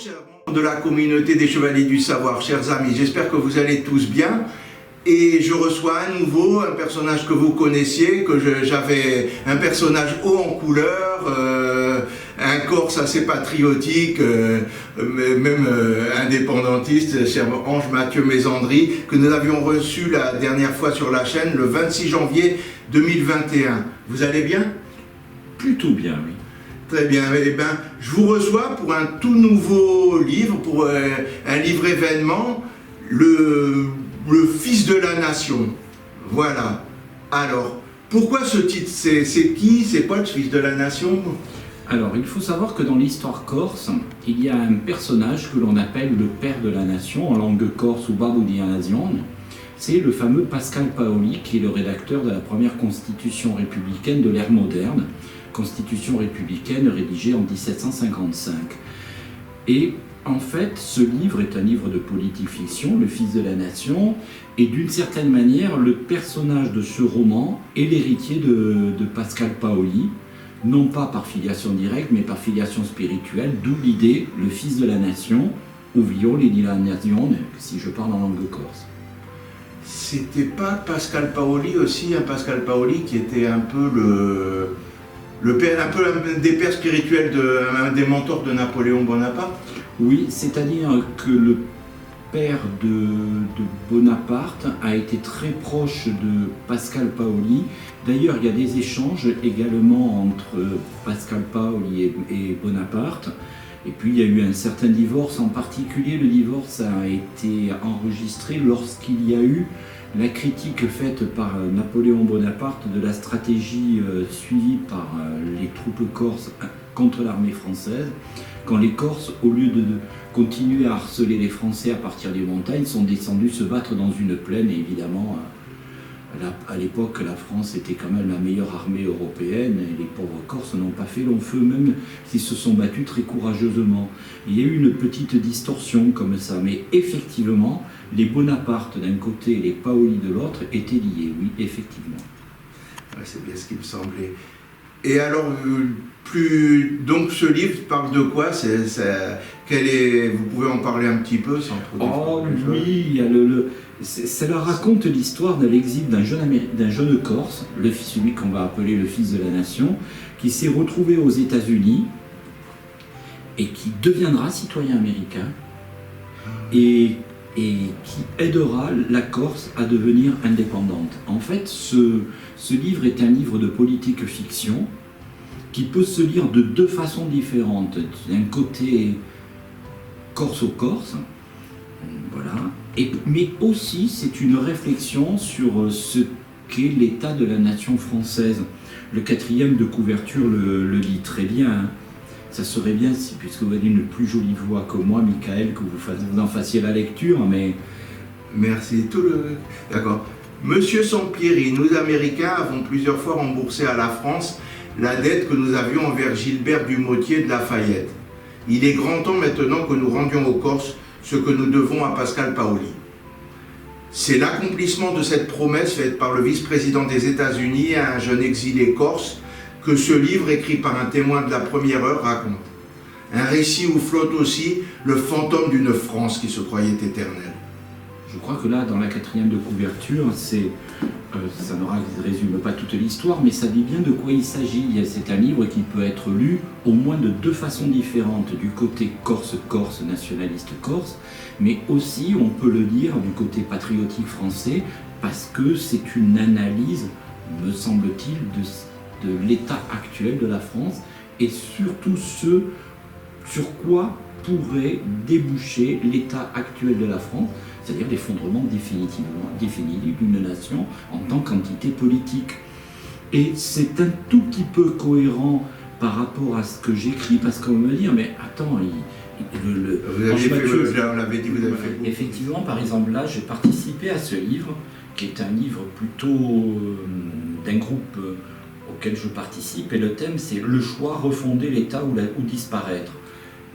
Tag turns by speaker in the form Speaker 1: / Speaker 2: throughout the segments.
Speaker 1: chers membres de la communauté des Chevaliers du Savoir, chers amis, j'espère que vous allez tous bien. Et je reçois à nouveau un personnage que vous connaissiez, j'avais un personnage haut en couleur, un Corse assez patriotique, même indépendantiste, cher Ange Mathieu Mézandry, que nous avions reçu la dernière fois sur la chaîne le 26 janvier 2021. Vous allez bien?
Speaker 2: Plutôt bien, oui.
Speaker 1: Très bien, eh bien, je vous reçois pour un tout nouveau livre, pour un livre événement, le Fils de la Nation. Voilà. Alors, pourquoi ce titre? C'est qui? C'est quoi le Fils de la Nation?
Speaker 2: Alors, il faut savoir que dans l'histoire corse, il y a un personnage que l'on appelle le Père de la Nation, en langue corse ou Babbo di Nazione. C'est le fameux Pascal Paoli, qui est le rédacteur de la première constitution républicaine de l'ère moderne, constitution républicaine rédigée en 1755. Et en fait, ce livre est un livre de politique fiction, Le Fils de la Nation, et d'une certaine manière, le personnage de ce roman est l'héritier de Pascal Paoli, non pas par filiation directe, mais par filiation spirituelle, d'où l'idée, le Fils de la Nation, ou Violi di la Nazione, si je parle en langue corse.
Speaker 1: C'était pas Pascal Paoli aussi, un Pascal Paoli qui était un peu le père, un peu un des pères spirituels, un des mentors de Napoléon Bonaparte?
Speaker 2: Oui, c'est-à-dire que le père de Bonaparte a été très proche de Pascal Paoli. D'ailleurs, il y a des échanges également entre Pascal Paoli et Bonaparte. Et puis, il y a eu un certain divorce. En particulier, le divorce a été enregistré lorsqu'il y a eu la critique faite par Napoléon Bonaparte de la stratégie suivie par les troupes corses contre l'armée française, quand les Corses, au lieu de continuer à harceler les Français à partir des montagnes, sont descendus se battre dans une plaine. Et évidemment, à l'époque, la France était quand même la meilleure armée européenne, et les pauvres Corses n'ont pas fait long feu, même s'ils se sont battus très courageusement. Il y a eu une petite distorsion comme ça, mais effectivement, les Bonaparte d'un côté et les Paoli de l'autre étaient liés, oui, effectivement.
Speaker 1: Ouais, c'est bien ce qui me semblait. Et alors, donc ce livre parle de quoi? Vous pouvez en parler un petit peu sans trop
Speaker 2: défendre. Oui, il y a cela raconte l'histoire de l'exil d'un jeune Corse, celui qu'on va appeler le Fils de la Nation, qui s'est retrouvé aux États-Unis et qui deviendra citoyen américain et qui aidera la Corse à devenir indépendante. En fait, ce livre est un livre de politique fiction qui peut se lire de deux façons différentes. D'un côté, corse au corse, voilà, mais aussi c'est une réflexion sur ce qu'est l'état de la nation française. Le 4e de couverture le lit très bien. Hein. Ça serait bien, puisque vous avez une plus jolie voix que moi, Michael, que vous en fassiez la lecture, mais...
Speaker 1: Merci. D'accord. Monsieur Sampieri, nous Américains avons plusieurs fois remboursé à la France la dette que nous avions envers Gilbert du Motier de Lafayette. Il est grand temps maintenant que nous rendions aux Corses ce que nous devons à Pascal Paoli. C'est l'accomplissement de cette promesse faite par le vice-président des États-Unis à un jeune exilé corse que ce livre, écrit par un témoin de la première heure, raconte. Un récit où flotte aussi le fantôme d'une France qui se croyait éternelle.
Speaker 2: Je crois que là, dans la 4e de couverture, ça ne résume pas toute l'histoire, mais ça dit bien de quoi il s'agit. C'est un livre qui peut être lu au moins de deux façons différentes, du côté corse, nationaliste corse, mais aussi on peut le lire du côté patriotique français, parce que c'est une analyse, me semble-t-il, de l'état actuel de la France, et surtout ce sur quoi pourrait déboucher l'état actuel de la France, c'est-à-dire l'effondrement définitif d'une nation en tant qu'entité politique. Et c'est un tout petit peu cohérent par rapport à ce que j'écris, parce qu'on va me dire, mais attends, effectivement, par exemple, là, j'ai participé à ce livre, qui est un livre plutôt d'un groupe auquel je participe, et le thème, c'est le choix, refonder l'État ou disparaître.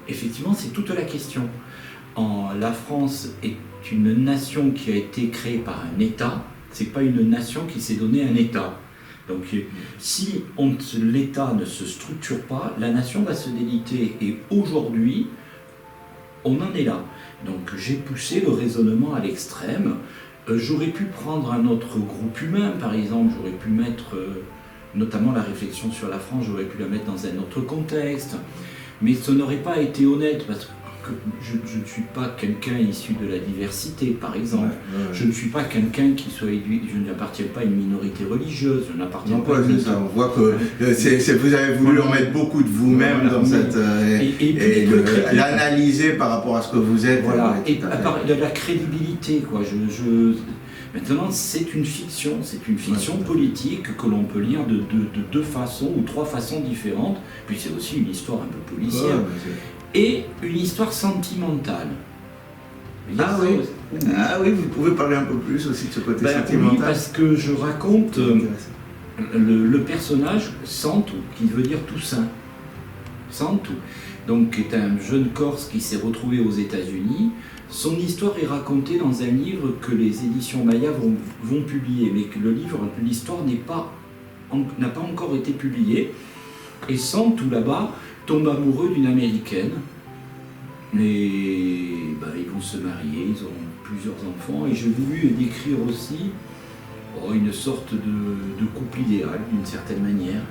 Speaker 2: Effectivement, c'est toute la question. La France est une nation qui a été créée par un État, c'est pas une nation qui s'est donné un État. Donc si l'État ne se structure pas, la nation va se déliter. Et aujourd'hui, on en est là. Donc j'ai poussé le raisonnement à l'extrême. J'aurais pu prendre un autre groupe humain, par exemple, j'aurais pu mettre, notamment la réflexion sur la France, j'aurais pu la mettre dans un autre contexte, mais ça n'aurait pas été honnête, parce que je ne suis pas quelqu'un issu de la diversité, par exemple. Je ne suis pas quelqu'un qui soit éduqué, je n'appartiens pas à une minorité religieuse, je n'appartiens pas à une...
Speaker 1: ça, on voit que vous avez voulu en mettre beaucoup de vous-même dans cette... et l'analyser par rapport à ce que vous êtes.
Speaker 2: Voilà, et de la crédibilité, quoi. Maintenant, c'est une fiction politique que l'on peut lire de deux façons ou trois façons différentes, puis c'est aussi une histoire un peu policière. Et une histoire sentimentale.
Speaker 1: Ah oui, vous pouvez parler un peu plus aussi de ce côté sentimental.
Speaker 2: Oui, parce que je raconte le personnage Santu, qui veut dire Toussaint. Santu, donc qui est un jeune Corse qui s'est retrouvé aux États-Unis. Son histoire est racontée dans un livre que les éditions Maya vont publier, mais que l'histoire n'a pas encore été publiée. Et Santu, là-bas, tombe amoureux d'une Américaine, et ils vont se marier, ils ont plusieurs enfants, et j'ai voulu décrire aussi une sorte de couple idéal, d'une certaine manière.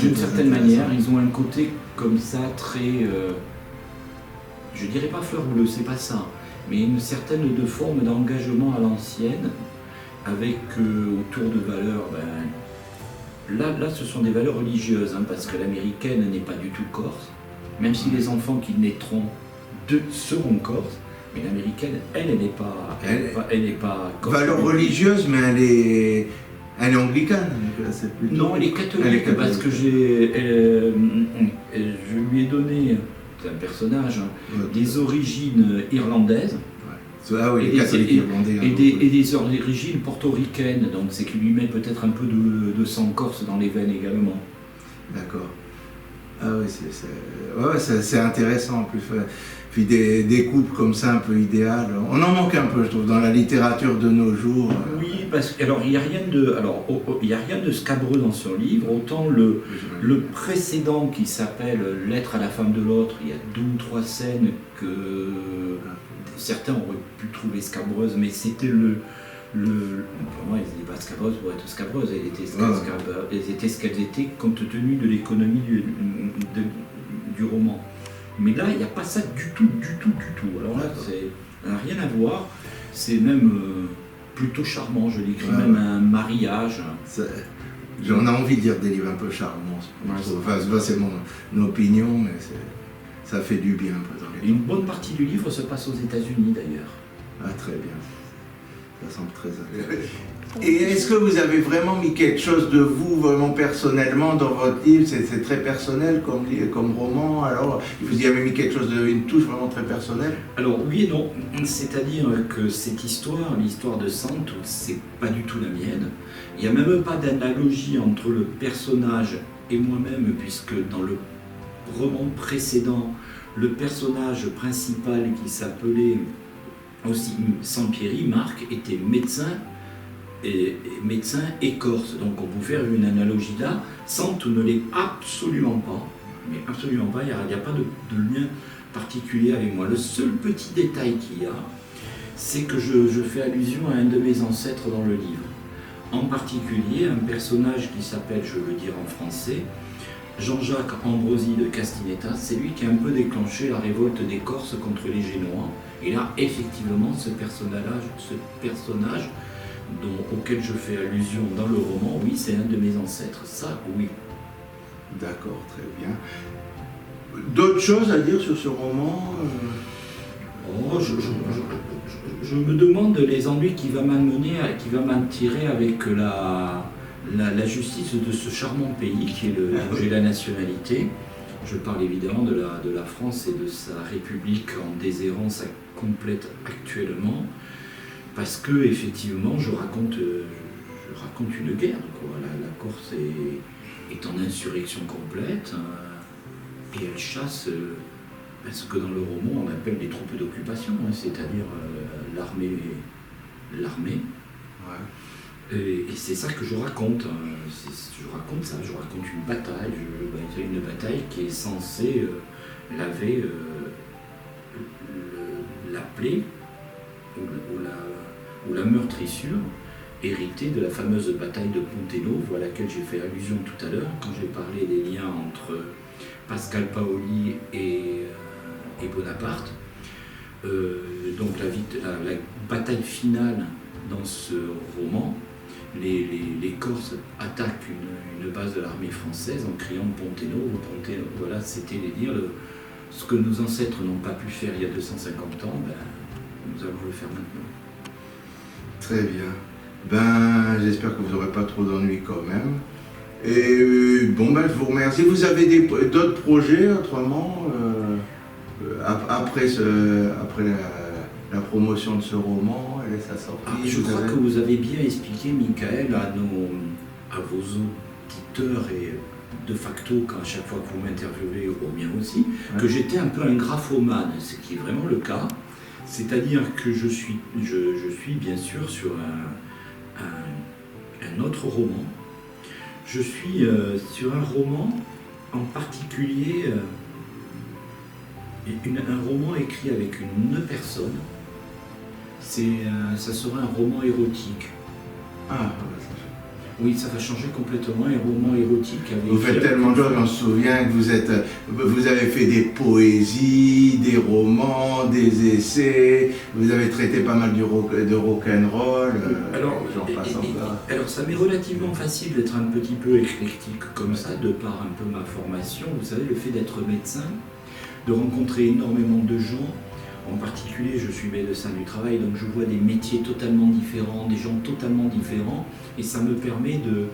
Speaker 2: D'une certaine manière, ils ont un côté comme ça, très... je dirais pas fleur bleue, c'est pas ça, mais une certaine forme d'engagement à l'ancienne, avec autour de valeurs... Là, ce sont des valeurs religieuses, parce que l'américaine n'est pas du tout corse, même si les enfants qui naîtront seront corses, mais l'américaine, elle n'est pas corse.
Speaker 1: Valeur religieuse, mais elle est anglicane.
Speaker 2: Non, elle est catholique, parce que je lui ai donné, c'est un personnage, des origines irlandaises.
Speaker 1: Ah oui, les catholiques irlandais.
Speaker 2: Et des origines portoricaines, donc c'est qu'il lui met peut-être un peu de sang corse dans les veines également.
Speaker 1: D'accord. Ah oui, c'est intéressant en plus. Puis des couples comme ça un peu idéales. On en manque un peu, je trouve, dans la littérature de nos jours.
Speaker 2: Oui, parce que il n'y a rien de scabreux dans ce livre. Autant le précédent qui s'appelle Lettre à la femme de l'autre, il y a 2 ou 3 scènes que certains auraient pu trouver scabreuses, mais c'était pour moi, elles n'étaient pas scabreuses pour être scabreuses, elles étaient ce qu'elles étaient compte tenu de l'économie du roman. Mais là, il n'y a pas ça du tout. Alors là, ça n'a rien à voir, c'est même plutôt charmant, je l'écris, même un mariage.
Speaker 1: J'en ai envie de dire des livres un peu charmants. C'est mon opinion, mais ça fait du bien un peu dans les temps.
Speaker 2: Une bonne partie du livre se passe aux États-Unis d'ailleurs.
Speaker 1: Ah, très bien. Ça semble très intéressant. Et est-ce que vous avez vraiment mis quelque chose de vous, vraiment personnellement, dans votre livre? C'est très personnel comme roman, alors vous y avez mis quelque chose, une touche vraiment très personnelle?
Speaker 2: Alors oui et non, c'est-à-dire que cette histoire, l'histoire de Santu, c'est pas du tout la mienne. Il n'y a même pas d'analogie entre le personnage et moi-même, puisque dans le roman précédent, le personnage principal qui s'appelait aussi Sampieri, Marc, était médecin et corse. Donc on peut faire une analogie là. Santu ne l'est absolument pas, mais absolument pas, il n'y a pas de lien particulier avec moi. Le seul petit détail qu'il y a, c'est que je fais allusion à un de mes ancêtres dans le livre. En particulier, un personnage qui s'appelle, je veux dire en français, Jean-Jacques Ambrosi de Castinetta, c'est lui qui a un peu déclenché la révolte des Corses contre les Génois. Et là, effectivement, ce personnage auquel je fais allusion dans le roman, oui, c'est un de mes ancêtres, ça, oui.
Speaker 1: D'accord, très bien. D'autres choses à dire sur ce roman?
Speaker 2: Je me demande les ennuis qui va m'en tirer avec la justice de ce charmant pays qui est dont j'ai la nationalité. Je parle évidemment de la France et de sa République en déshérence complète actuellement, parce que effectivement je raconte une guerre, quoi. La Corse est en insurrection complète, et elle chasse ce que dans le roman on appelle des troupes d'occupation, c'est-à-dire l'armée.
Speaker 1: Ouais.
Speaker 2: Et c'est ça que je raconte. Je raconte une bataille qui est censée laver plaie ou la meurtrissure héritée de la fameuse bataille de Ponteneau, à laquelle j'ai fait allusion tout à l'heure quand j'ai parlé des liens entre Pascal Paoli et Bonaparte. Donc la bataille finale dans ce roman, les Corses attaquent une base de l'armée française en criant Ponteneau. Voilà, c'était dire ce que nos ancêtres n'ont pas pu faire il y a 250 ans, nous allons le faire maintenant.
Speaker 1: Très bien. J'espère que vous n'aurez pas trop d'ennuis quand même. Et je vous remercie. Vous avez d'autres projets autrement après la promotion de ce roman et sa sortie?
Speaker 2: Je crois que vous avez bien expliqué, Michael, à vos auditeurs et de facto, à chaque fois que vous m'interviewez, au mien aussi, que j'étais un peu un graphomane, ce qui est vraiment le cas. C'est-à-dire que je suis bien sûr sur un autre roman. Je suis sur un roman en particulier, un roman écrit avec une personne. Ça sera un roman érotique. Oui, ça va changer complètement, un roman érotique.
Speaker 1: Vous faites tellement de choses, on se souvient que vous avez fait des poésies, des romans, des essais, vous avez traité pas mal de rock'n'roll,
Speaker 2: alors ça m'est relativement facile d'être un petit peu éclectique comme ça, de par un peu ma formation. Vous savez, le fait d'être médecin, de rencontrer énormément de gens. En particulier, je suis médecin du travail, donc je vois des métiers totalement différents, des gens totalement différents, et ça me permet de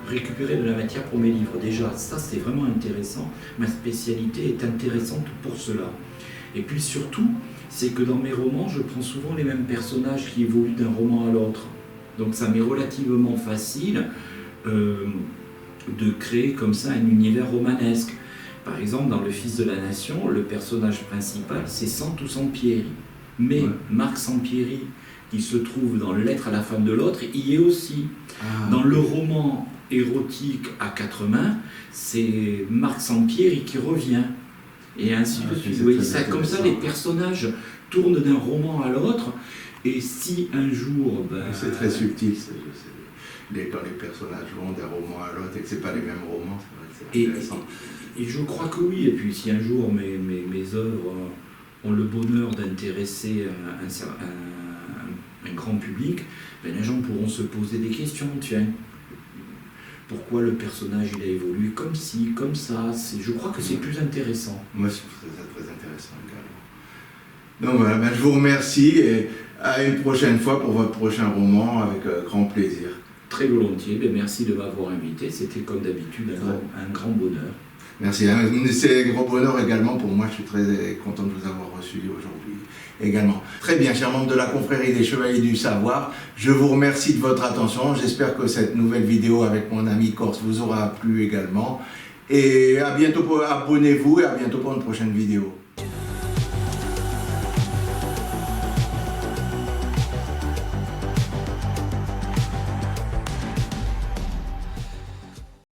Speaker 2: récupérer de la matière pour mes livres. Déjà, ça c'est vraiment intéressant, ma spécialité est intéressante pour cela. Et puis surtout, c'est que dans mes romans, je prends souvent les mêmes personnages qui évoluent d'un roman à l'autre. Donc ça m'est relativement facile de créer comme ça un univers romanesque. Par exemple, dans Le Fils de la Nation, le personnage principal, c'est Santu Sampieri. Mais Marc Sampieri, qui se trouve dans Lettre à la femme de l'autre, y est aussi. Dans le roman érotique à quatre mains, c'est Marc Sampieri qui revient. Et ainsi de suite. Comme ça, les personnages tournent d'un roman à l'autre. Et si un jour...
Speaker 1: c'est très subtil, quand les personnages vont d'un roman à l'autre et que ce n'est pas les mêmes romans, c'est intéressant.
Speaker 2: Et je crois que oui, et puis si un jour mes œuvres ont le bonheur d'intéresser un grand public, les gens pourront se poser des questions. Tiens, pourquoi le personnage il a évolué comme ci, comme ça? Je crois que c'est plus intéressant.
Speaker 1: Moi, je trouve ça très intéressant également. Donc voilà, je vous remercie et à une prochaine fois pour votre prochain roman avec grand plaisir.
Speaker 2: Très volontiers, merci de m'avoir invité, c'était comme d'habitude un grand bonheur.
Speaker 1: Merci, c'est un gros bonheur également pour moi, je suis très content de vous avoir reçu aujourd'hui également. Très bien, chers membres de la confrérie des Chevaliers du Savoir, je vous remercie de votre attention, j'espère que cette nouvelle vidéo avec mon ami Corse vous aura plu également. Et à bientôt, abonnez-vous et à bientôt pour une prochaine vidéo.